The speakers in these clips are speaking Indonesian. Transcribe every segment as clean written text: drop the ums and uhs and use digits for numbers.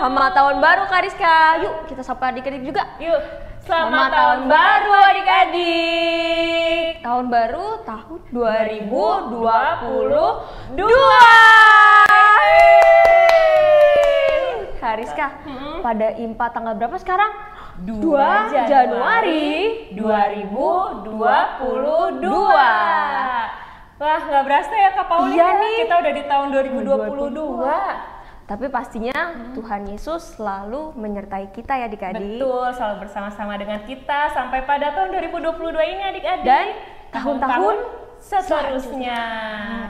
Selamat tahun baru Kak Rizka. Yuk kita sapa adik-adik juga. Yuk, selamat tahun baru adik-adik. Tahun baru tahun 2022. Kak Rizka, pada IMPA tanggal berapa sekarang? 2 Januari 2022. Wah, nggak berasa ya Kak Paulin. Iya nih. Kita udah di tahun 2022. Tapi pastinya Tuhan Yesus selalu menyertai kita ya adik-adik. Betul, selalu bersama-sama dengan kita sampai pada tahun 2022 ini adik-adik. Dan tahun-tahun seterusnya.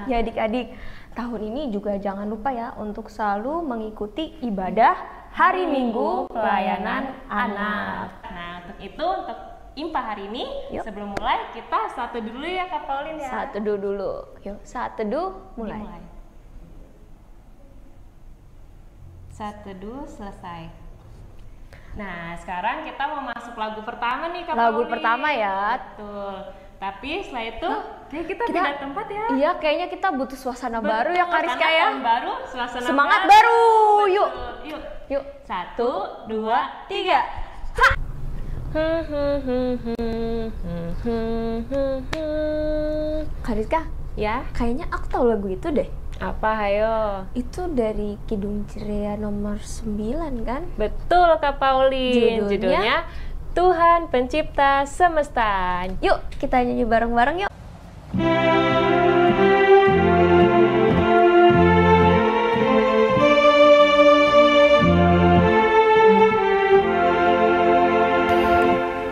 Ya adik-adik, tahun ini juga jangan lupa ya untuk selalu mengikuti ibadah hari Minggu pelayanan anak. Nah, untuk itu, untuk IMPA hari ini, Yuk. sebelum mulai kita saat teduh dulu ya Kak Paulin ya. Saat teduh dulu. Yuk, saat teduh mulai. Saat teduh selesai. Nah, sekarang kita mau masuk lagu pertama nih Kak Lagu Paulin. pertama ya. Betul. Tapi setelah itu, kita pindah tempat ya. Iya, kayaknya kita butuh suasana Betul, baru ya Kak Rizka karena ya. tahun baru, suasana Semangat baru. Betul. Yuk. Yuk. Yuk. 1, 2, 3. Kak Rizka, Ya, kayaknya aku tahu lagu itu deh. apa hayo? Itu dari Kidung Ceria nomor 9 kan? Betul Kak Paulin. Judulnya? Judulnya Tuhan Pencipta Semesta. Yuk, kita nyanyi bareng-bareng yuk.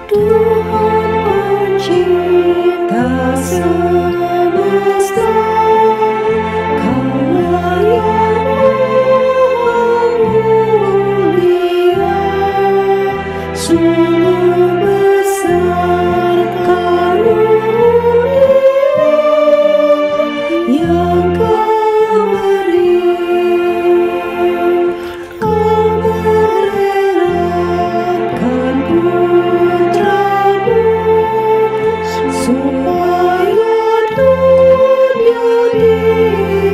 Tuhan pencipta semesta, Kaulah yang mulia, sungguh besar karunia yang Kau beri. Kau merelakan putramu supaya dunia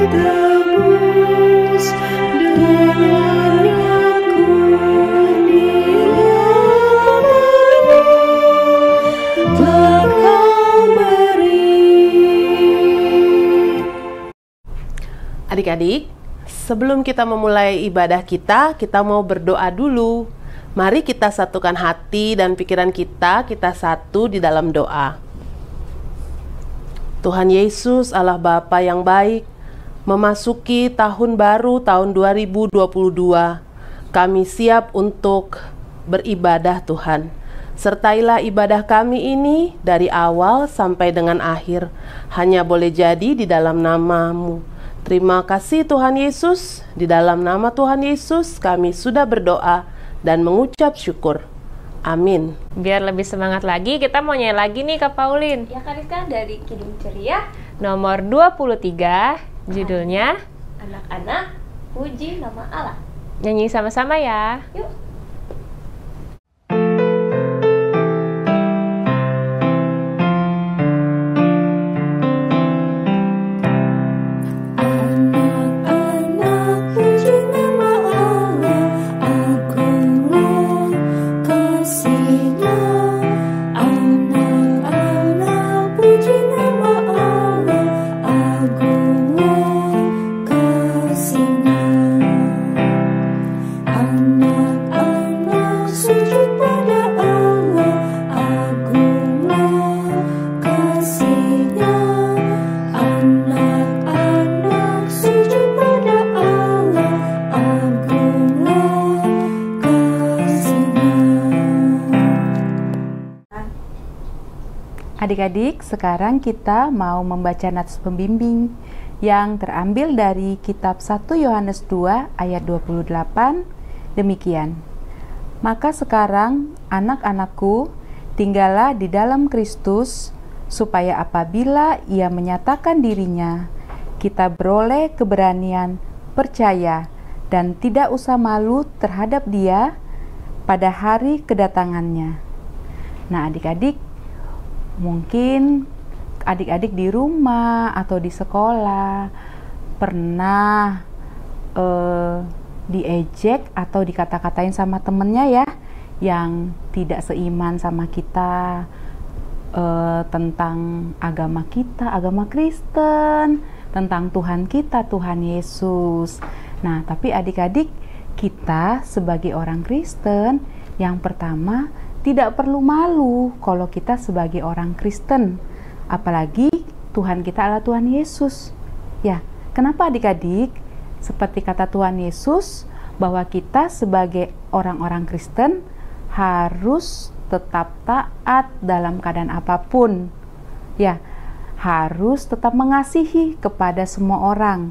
ditebus dengannya kurnia telah Kau beri. Adik-adik, sebelum kita memulai ibadah kita mau berdoa dulu. Mari kita satukan hati dan pikiran kita satu di dalam doa. Tuhan Yesus, Allah Bapa yang baik, memasuki tahun baru tahun 2022. Kami siap untuk beribadah Tuhan. Sertailah ibadah kami ini dari awal sampai dengan akhir. Hanya boleh jadi di dalam nama-Mu. Terima kasih Tuhan Yesus. Di dalam nama Tuhan Yesus kami sudah berdoa dan mengucap syukur. Amin. Biar lebih semangat lagi, kita mau nyanyi lagi nih Kak Paulin. Ya Kak Rizka, dari Kidung Ceria Nomor 23, judulnya Anak-anak Puji Nama Allah. nyanyi sama-sama ya. Yuk. Anak-anak puji nama Allah, agunglah kasih-Nya. Anak-anak puji nama Allah, agunglah kasih-Nya. Anak-anak sujud pada Allah, agunglah kasih-Nya. Anak-anak sujud pada Allah, agunglah kasih-Nya. Adik-adik, sekarang kita mau membaca nats pembimbing yang terambil dari kitab 1 Yohanes 2 ayat 28. Demikian. Maka sekarang anak-anakku, tinggallah di dalam Kristus, supaya apabila Ia menyatakan dirinya, kita beroleh keberanian percaya dan tidak usah malu terhadap Dia pada hari kedatangannya. Nah, adik-adik, mungkin adik-adik di rumah atau di sekolah pernah diejek atau dikata-katain sama temennya ya, yang tidak seiman sama kita, tentang agama kita, agama Kristen, tentang Tuhan kita, Tuhan Yesus. Nah, tapi adik-adik, kita sebagai orang Kristen, yang pertama tidak perlu malu kalau kita sebagai orang Kristen, apalagi Tuhan kita adalah Tuhan Yesus. Ya, kenapa adik-adik? Seperti kata Tuhan Yesus, bahwa kita sebagai orang-orang Kristen harus tetap taat dalam keadaan apapun. Ya, harus tetap mengasihi kepada semua orang.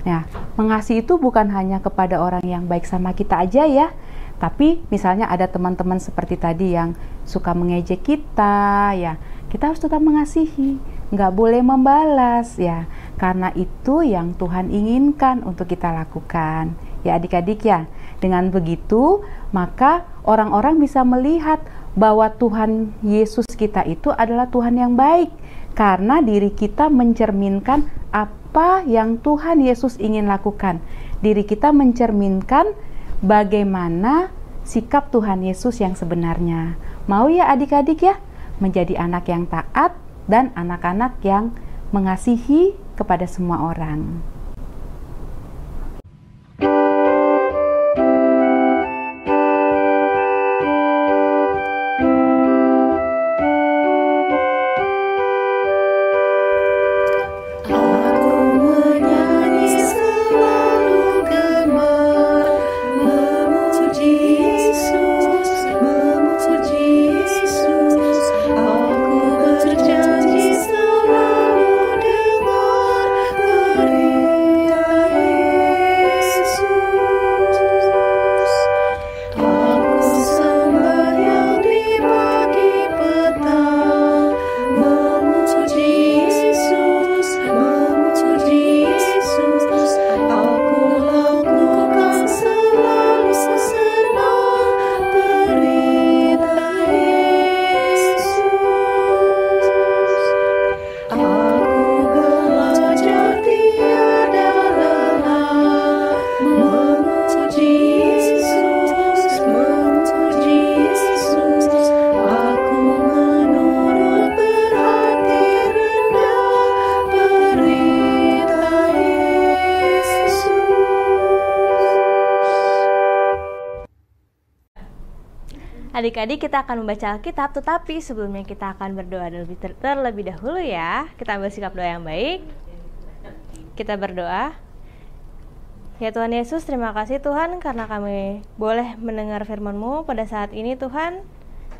Ya, mengasihi itu bukan hanya kepada orang yang baik sama kita aja ya, tapi misalnya ada teman-teman seperti tadi yang suka mengejek kita, ya, kita harus tetap mengasihi, nggak boleh membalas ya, karena itu yang Tuhan inginkan untuk kita lakukan. Ya adik-adik ya, dengan begitu maka orang-orang bisa melihat bahwa Tuhan Yesus kita itu adalah Tuhan yang baik, karena diri kita mencerminkan apa yang Tuhan Yesus ingin lakukan. Diri kita mencerminkan bagaimana sikap Tuhan Yesus yang sebenarnya. Mau ya adik-adik ya, menjadi anak yang taat dan anak-anak yang mengasihi kepada semua orang. Adik-adik, kita akan membaca Alkitab, tetapi sebelumnya kita akan berdoa terlebih dahulu ya. Kita ambil sikap doa yang baik. Kita berdoa. Ya Tuhan Yesus, terima kasih Tuhan karena kami boleh mendengar firman-Mu pada saat ini Tuhan.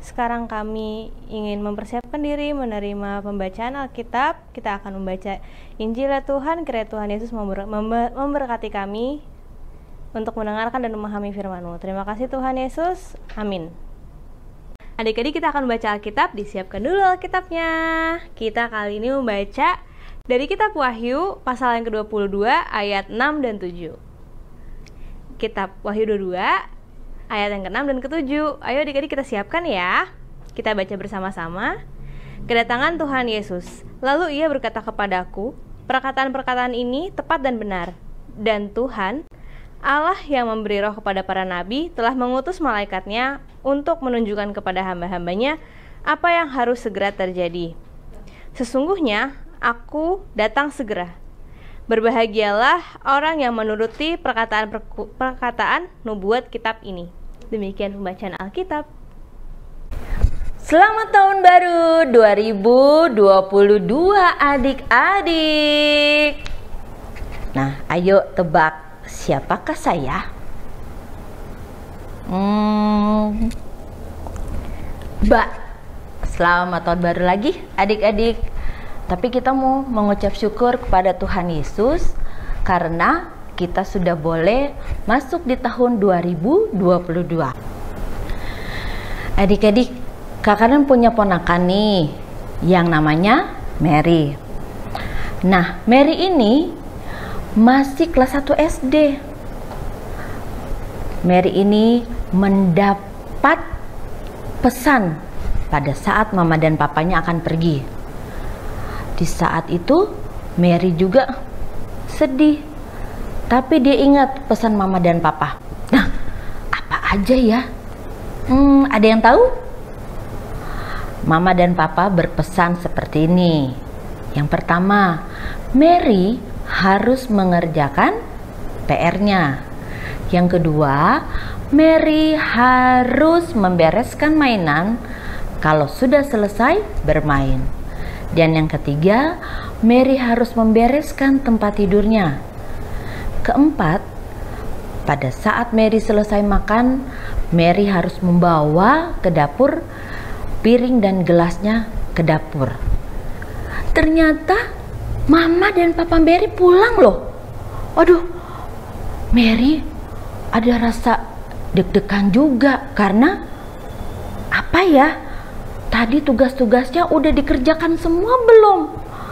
Sekarang kami ingin mempersiapkan diri menerima pembacaan Alkitab. Kita akan membaca Injil ya Tuhan. Kiranya Tuhan Yesus memberkati kami untuk mendengarkan dan memahami firman-Mu. Terima kasih Tuhan Yesus. Amin. Adik-adik, kita akan membaca Alkitab. Disiapkan dulu Alkitabnya. Kita kali ini membaca dari kitab Wahyu pasal yang ke-22 ayat 6 dan 7. Kitab Wahyu 22 ayat yang ke-6 dan ke-7. Ayo adik-adik kita siapkan ya. Kita baca bersama-sama. Kedatangan Tuhan Yesus. Lalu ia berkata kepadaku, perkataan-perkataan ini tepat dan benar. Dan Tuhan Allah yang memberi roh kepada para nabi telah mengutus malaikatnya untuk menunjukkan kepada hamba-hambanya apa yang harus segera terjadi. Sesungguhnya aku datang segera. Berbahagialah orang yang menuruti perkataan nubuat kitab ini. Demikian pembacaan Alkitab. Selamat tahun baru 2022 adik-adik. Nah, ayo tebak. Siapakah saya? Mbak, selamat tahun baru lagi adik-adik. Tapi kita mau mengucap syukur kepada Tuhan Yesus karena kita sudah boleh masuk di tahun 2022. Adik-adik, kakak punya ponakan nih yang namanya Mary. Nah, Mary ini masih kelas 1 SD. Mary ini mendapat pesan pada saat mama dan papanya akan pergi. Di saat itu Mary juga sedih tapi dia ingat pesan mama dan papa. Nah, apa aja ya? Ada yang tahu? Mama dan papa berpesan seperti ini. Yang pertama, Mary harus mengerjakan PR-nya. Yang kedua, Mary harus membereskan mainan kalau sudah selesai bermain. Dan yang ketiga, Mary harus membereskan tempat tidurnya. Keempat, pada saat Mary selesai makan, Mary harus membawa ke dapur piring dan gelasnya ke dapur. Ternyata Mama dan Papa Mary pulang loh. Waduh, Mary ada rasa deg-degan juga karena apa ya? Tadi tugas-tugasnya udah dikerjakan semua belum?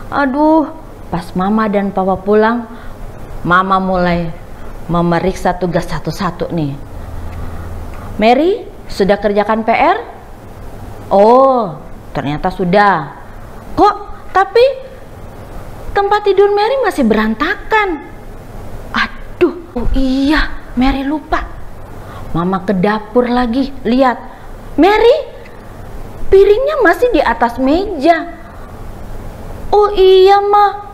Aduh, pas Mama dan Papa pulang, Mama mulai memeriksa tugas satu-satu nih. Mary, sudah kerjakan PR? Oh, ternyata sudah. Kok tapi tempat tidur Mary masih berantakan. Aduh, oh iya, Mary lupa. Mama ke dapur lagi, lihat. Mary, piringnya masih di atas meja. Oh iya,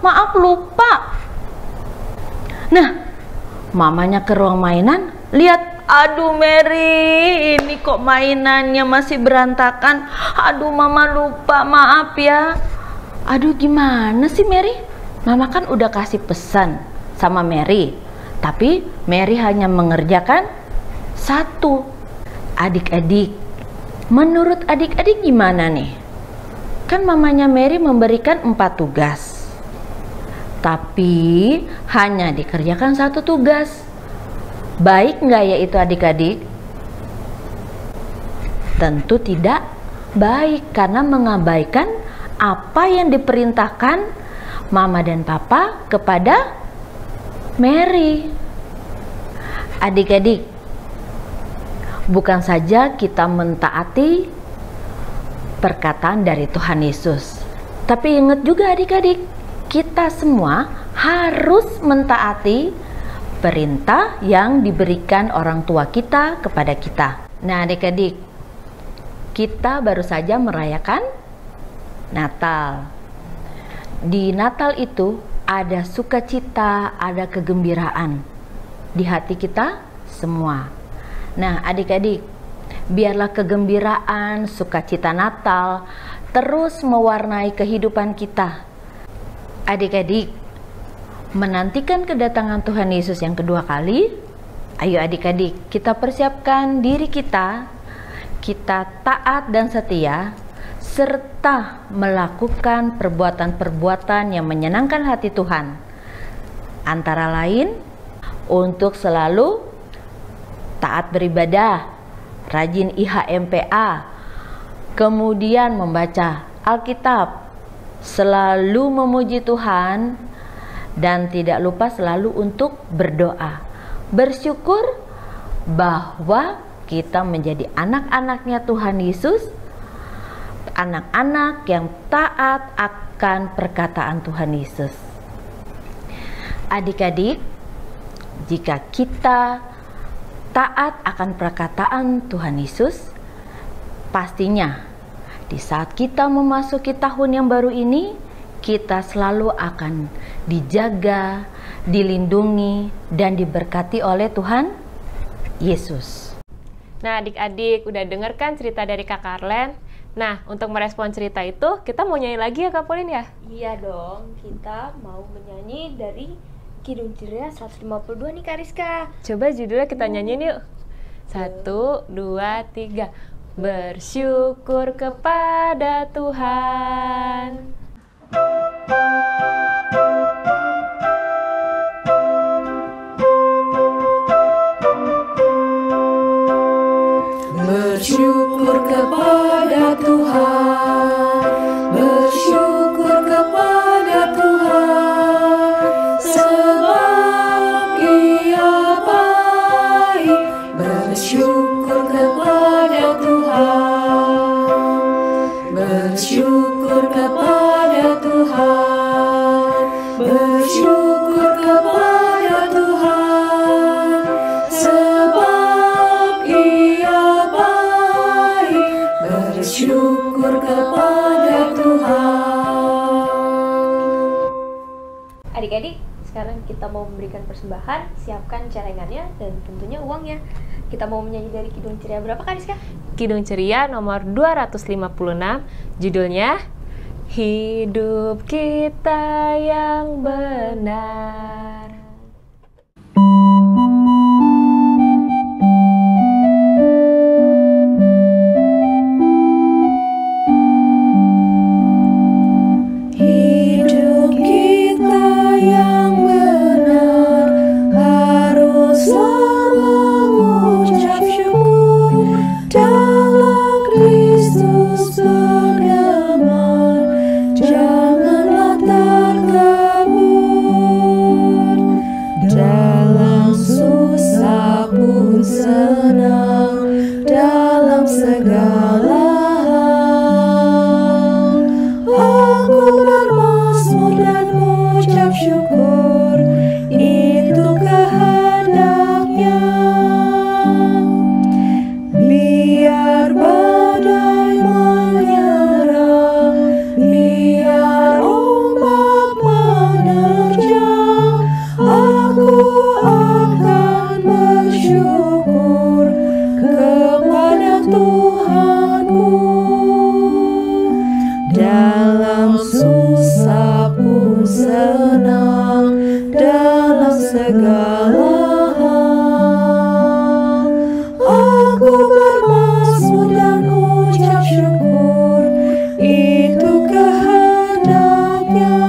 maaf lupa. Nah, mamanya ke ruang mainan, lihat, aduh Mary, ini kok mainannya masih berantakan. Aduh Mama lupa, maaf ya. Aduh gimana sih Mary? Mama kan udah kasih pesan sama Mary, tapi Mary hanya mengerjakan satu. Adik-adik, menurut adik-adik gimana nih? Kan mamanya Mary memberikan 4 tugas, tapi hanya dikerjakan 1 tugas. Baik nggak ya itu adik-adik? Tentu tidak baik karena mengabaikan apa yang diperintahkan Mama dan Papa kepada Mary. Adik-adik, bukan saja kita mentaati perkataan dari Tuhan Yesus, tapi ingat juga adik-adik, kita semua harus mentaati perintah yang diberikan orang tua kita kepada kita. Nah adik-adik, kita baru saja merayakan Natal. Di Natal itu ada sukacita, ada kegembiraan di hati kita semua. Nah adik-adik, biarlah kegembiraan, sukacita Natal terus mewarnai kehidupan kita. Adik-adik, menantikan kedatangan Tuhan Yesus yang kedua kali. Ayo adik-adik, kita persiapkan diri kita taat dan setia, serta melakukan perbuatan-perbuatan yang menyenangkan hati Tuhan. Antara lain, untuk selalu taat beribadah, rajin IHMPA, kemudian membaca Alkitab, selalu memuji Tuhan, dan tidak lupa selalu untuk berdoa. Bersyukur bahwa kita menjadi anak-anaknya Tuhan Yesus, anak-anak yang taat akan perkataan Tuhan Yesus. Adik-adik, jika kita taat akan perkataan Tuhan Yesus, pastinya di saat kita memasuki tahun yang baru ini, kita selalu akan dijaga, dilindungi, dan diberkati oleh Tuhan Yesus. Nah adik-adik udah dengarkan cerita dari Kak Karlen. Nah untuk merespon cerita itu kita mau nyanyi lagi ya Kak Pauline ya? Iya dong, kita mau menyanyi dari Kidung Ceria 152 nih Kak Rizka. Coba judulnya kita nyanyiin yuk. 1, 2, 3. Bersyukur kepada Tuhan. Bersyukur kepada Tuhan, bersyukur kepada Tuhan, sebab Ia baik. Bersyukur kepada Tuhan, bersyukur kepada Tuhan, bersyukur kepada Tuhan. kita mau memberikan persembahan, siapkan celengannya dan tentunya uangnya. Kita mau menyanyi dari Kidung Ceria berapa Kak Rizka? Kidung Ceria nomor 256, judulnya Hidup Kita Yang Benar. Hidup kita yang benar haruslah mengucap syukur dalam Kristus bergema, janganlah takabur. Dalam susah pun senang, dalam segala hal aku bermazmur dan mengucap syukur, itu kehendaknya. Biar badai menyerang, biar ombak menerjang, aku akan bersyukur kepada Tuhanku. Dalam susah pun senang, dalam segala hal aku bermazmur dan ucap syukur, itu kehendaknya.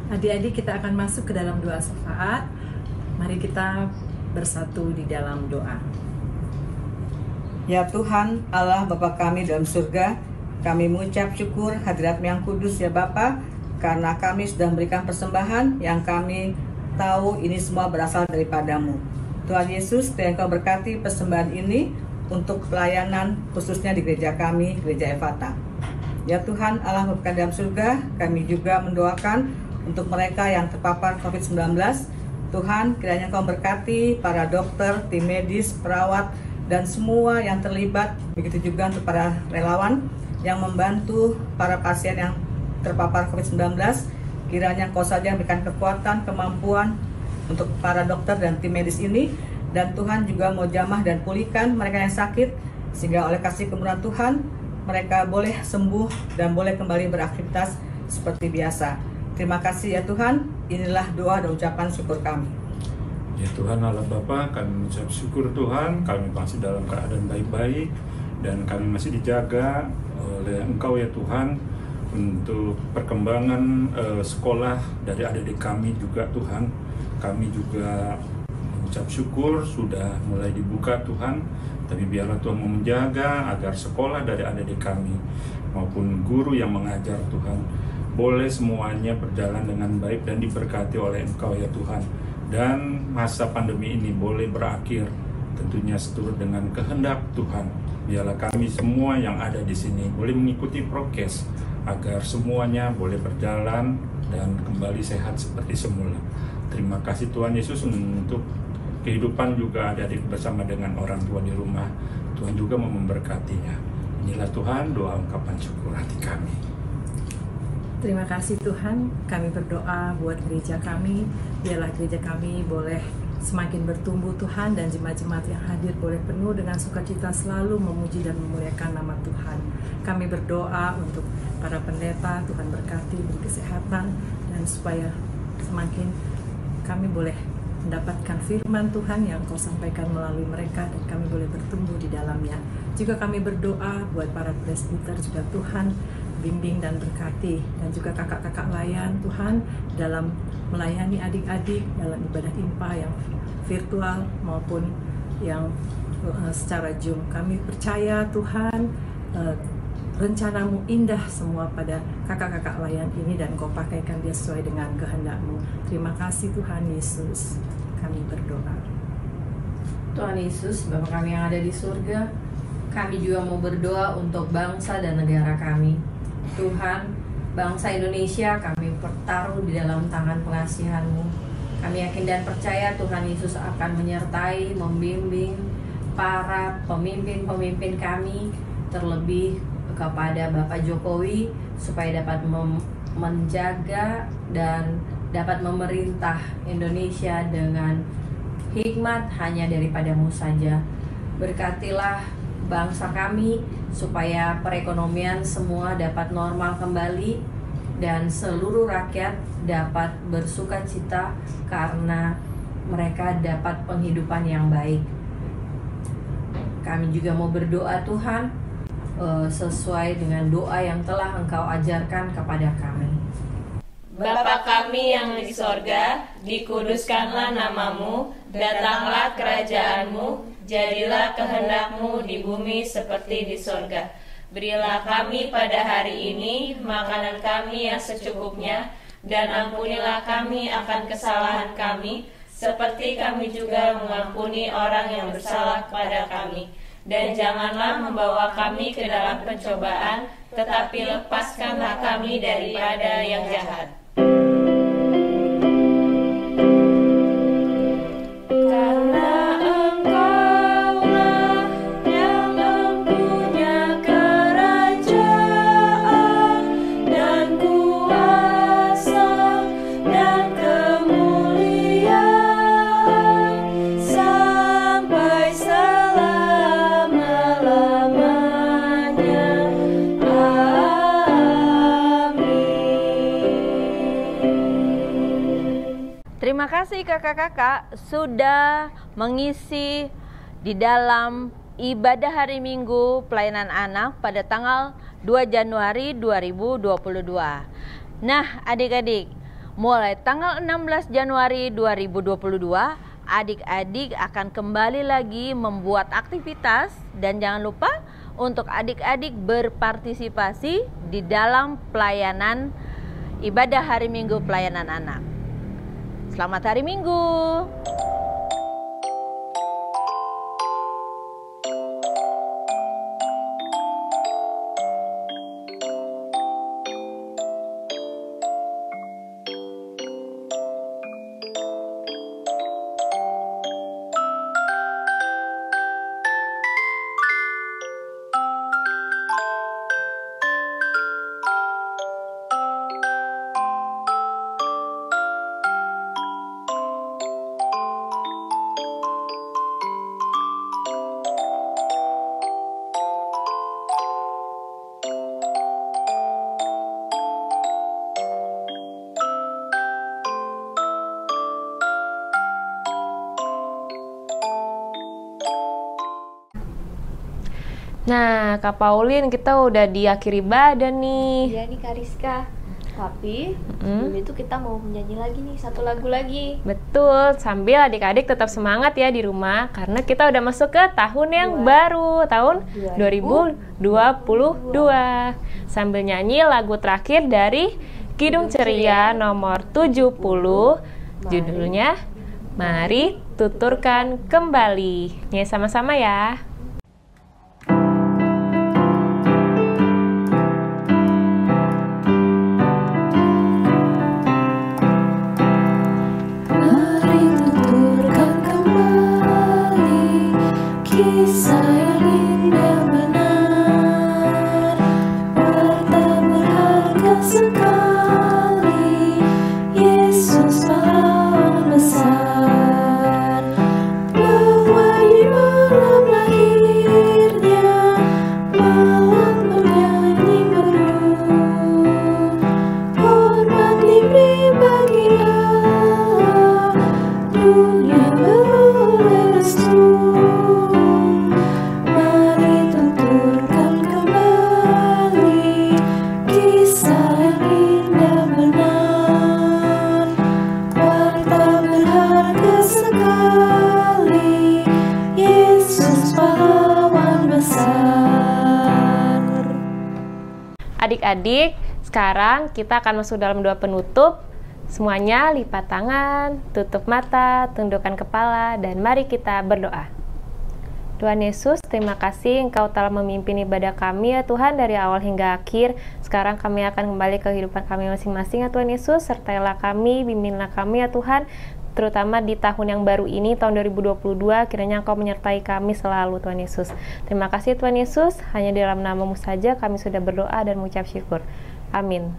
Adik-adik, kita akan masuk ke dalam doa syafaat. Mari kita bersatu di dalam doa. Ya Tuhan, Allah Bapa kami dalam surga, kami mengucap syukur hadirat-Mu yang kudus ya Bapa, karena kami sudah memberikan persembahan yang kami tahu ini semua berasal daripada-Mu. Tuhan Yesus, biar Engkau berkati persembahan ini untuk pelayanan khususnya di gereja kami, Gereja Efata. Ya Tuhan, Allah Bapa dalam surga, kami juga mendoakan untuk mereka yang terpapar COVID-19. Tuhan, kiranya Engkau berkati para dokter, tim medis, perawat, dan semua yang terlibat. Begitu juga untuk para relawan yang membantu para pasien yang terpapar COVID-19. Kiranya Engkau saja memberikan kekuatan, kemampuan untuk para dokter dan tim medis ini. Dan Tuhan juga mau jamah dan pulihkan mereka yang sakit, sehingga oleh kasih kemurahan Tuhan, mereka boleh sembuh dan boleh kembali beraktivitas seperti biasa. Terima kasih ya Tuhan, inilah doa dan ucapan syukur kami. Ya Tuhan Allah Bapa, kami mengucap syukur Tuhan, kami masih dalam keadaan baik-baik dan kami masih dijaga oleh Engkau ya Tuhan untuk perkembangan sekolah dari adik-adik kami juga Tuhan. Kami juga mengucap syukur sudah mulai dibuka Tuhan, tapi biarlah Tuhan menjaga agar sekolah dari adik-adik kami maupun guru yang mengajar Tuhan boleh semuanya berjalan dengan baik dan diberkati oleh Engkau ya Tuhan. Dan masa pandemi ini boleh berakhir tentunya seturut dengan kehendak Tuhan. Biarlah kami semua yang ada di sini boleh mengikuti prokes agar semuanya boleh berjalan dan kembali sehat seperti semula. Terima kasih Tuhan Yesus untuk kehidupan juga adik-adik bersama dengan orang tua di rumah. Tuhan juga mau memberkatinya. Inilah Tuhan doa ungkapan syukur hati kami. Terima kasih Tuhan, kami berdoa buat gereja kami, biarlah gereja kami boleh semakin bertumbuh Tuhan, dan jemaat-jemaat yang hadir boleh penuh dengan sukacita selalu memuji dan memuliakan nama Tuhan. Kami berdoa untuk para pendeta, Tuhan berkati, beri kesehatan, dan supaya semakin kami boleh mendapatkan firman Tuhan yang Kau sampaikan melalui mereka, dan kami boleh bertumbuh di dalamnya. Juga kami berdoa buat para presbiter juga Tuhan, bimbing dan berkati, dan juga kakak-kakak layan Tuhan dalam melayani adik-adik dalam ibadah IMPA yang virtual maupun yang secara Zoom. Kami percaya Tuhan rencana-Mu indah semua pada kakak-kakak layan ini, dan Kau pakaikan dia sesuai dengan kehendak-Mu. Terima kasih Tuhan Yesus, kami berdoa. Tuhan Yesus, Bapa kami yang ada di surga, kami juga mau berdoa untuk bangsa dan negara kami. Tuhan, bangsa Indonesia kami bertaruh di dalam tangan pengasihan-Mu. Kami yakin dan percaya Tuhan Yesus akan menyertai, membimbing, para pemimpin-pemimpin kami, terlebih kepada Bapak Jokowi, supaya dapat menjaga dan dapat memerintah Indonesia dengan hikmat hanya daripadamu saja. Berkatilah bangsa kami supaya perekonomian semua dapat normal kembali dan seluruh rakyat dapat bersukacita karena mereka dapat penghidupan yang baik. Kami juga mau berdoa Tuhan sesuai dengan doa yang telah Engkau ajarkan kepada kami. Bapa kami yang di sorga, dikuduskanlah namamu, datanglah kerajaanmu, jadilah kehendak-Mu di bumi seperti di sorga. Berilah kami pada hari ini makanan kami yang secukupnya, dan ampunilah kami akan kesalahan kami, seperti kami juga mengampuni orang yang bersalah kepada kami. Dan janganlah membawa kami ke dalam pencobaan, tetapi lepaskanlah kami daripada yang jahat. Terima kasih kakak-kakak sudah mengisi di dalam ibadah hari Minggu pelayanan anak pada tanggal 2 Januari 2022. Nah, adik-adik, mulai tanggal 16 Januari 2022, adik-adik akan kembali lagi membuat aktivitas, dan jangan lupa untuk adik-adik berpartisipasi di dalam pelayanan ibadah hari Minggu pelayanan anak. Selamat hari Minggu. Nah, Kak Pauline, kita udah di akhir ibadah nih. Iya nih Kak Rizka. Tapi sebelum itu kita mau menyanyi lagi nih, satu lagu lagi. Betul, sambil adik-adik tetap semangat ya di rumah, karena kita udah masuk ke tahun yang baru, tahun 2022. Sambil nyanyi lagu terakhir dari Kidung Ceria nomor 70, judulnya Mari Tuturkan Kembali. Nyanyi sama-sama ya. Kisah yang indah benar, harta berharga sekali, Yesus pahlawan besar, bahwa di malam lahirnya, mawar bernyanyi merdu, hormat diberi bagi Allah, dunia beroleh restu. Adik-adik, sekarang kita akan masuk dalam doa penutup. Semuanya lipat tangan, tutup mata, tundukkan kepala, dan mari kita berdoa. Tuhan Yesus, terima kasih Engkau telah memimpin ibadah kami ya Tuhan dari awal hingga akhir. Sekarang kami akan kembali ke kehidupan kami masing-masing ya Tuhan Yesus. Sertailah kami, bimbinglah kami ya Tuhan. terutama di tahun yang baru ini, tahun 2022, kiranya Engkau menyertai kami selalu, Tuhan Yesus. Terima kasih Tuhan Yesus, hanya di dalam nama-Mu saja kami sudah berdoa dan mengucap syukur. Amin.